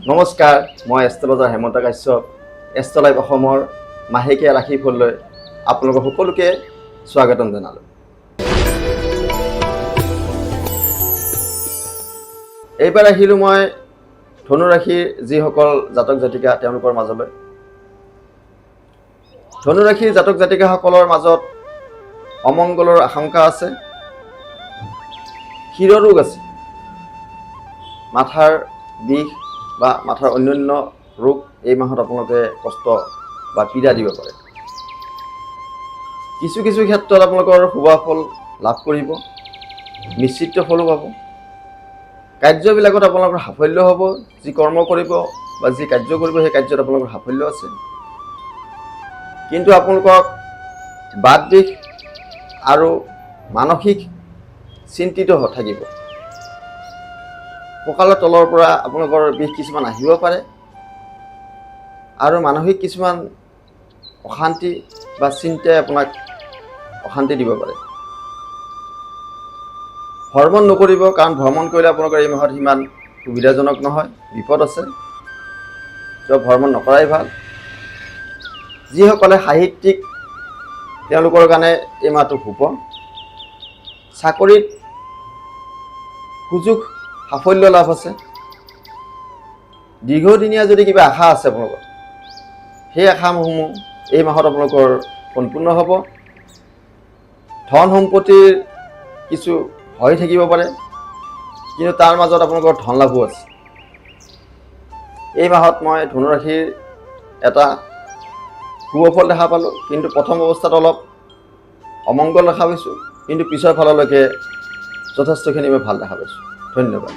নমস্কাৰ, মই এষ্ট্ৰলজাৰ হেমন্ত কাশ্যপ। এষ্ট্ৰলাইভ অসমৰ মাহেকীয়া ৰাশিফললৈ আপোনালোকক সকলোকে স্বাগতম জনালোঁ। এইবাৰ আহিলোঁ মই ধনু ৰাশিৰ যিসকল জাতক জাতিকা তেওঁলোকৰ মাজলৈ। ধনু ৰাশিৰ জাতক জাতিকাসকলৰ মাজত অমংগলৰ আশংকা আছে, শিৰৰোগ আছে, মাথাৰ বিষ বা মাথাৰ অন্যান্য ৰোগ এই মাহত আপোনালোকে কষ্ট বা পীড়া দিব পাৰে। কিছু কিছু ক্ষেত্ৰত আপোনালোকৰ শুভফল লাভ কৰিব, নিশ্চিত ফলো পাব। কাৰ্যবিলাকত আপোনালোকৰ সাফল্য হ'ব, যি কৰ্ম কৰিব বা যি কাৰ্য কৰিব সেই কাৰ্যত আপোনালোকৰ সাফল্য আছে। কিন্তু আপোনালোকক বাত বিষ আৰু মানসিক চিন্তিত থাকিব। কঁকালৰ তলৰ পৰা আপোনালোকৰ বিষ কিছুমান আহিব পাৰে আৰু মানসিক কিছুমান অশান্তি বা চিন্তাই আপোনাক অশান্তি দিব পাৰে। ভ্ৰমণ নকৰিব, কাৰণ ভ্ৰমণ কৰিলে আপোনালোকৰ এই মাহত সিমান সুবিধাজনক নহয়, বিপদ আছে। ভ্ৰমণ নকৰাই ভাল। যিসকলে সাহিত্যিক তেওঁলোকৰ কাৰণে এই মাহটো শুভ। চাকৰিত সুযোগ সাফল্য লাভ আছে। দীৰ্ঘদিনীয়া যদি কিবা আশা আছে আপোনালোকৰ, সেই আশাসমূহ এই মাহত আপোনালোকৰ সম্পূৰ্ণ হ'ব। ধন সম্পত্তিৰ কিছু হৈ থাকিব পাৰে, কিন্তু তাৰ মাজত আপোনালোকৰ ধন লাভো আছে। এই মাহত মই ধনু ৰাশিৰ এটা শুভফল দেখা পালোঁ, কিন্তু প্ৰথম অৱস্থাত অলপ অমংগল দেখা পাইছোঁ, কিন্তু পিছৰ ফাললৈকে যথেষ্টখিনি মই ভাল দেখা পাইছোঁ। ধন্যবাদ।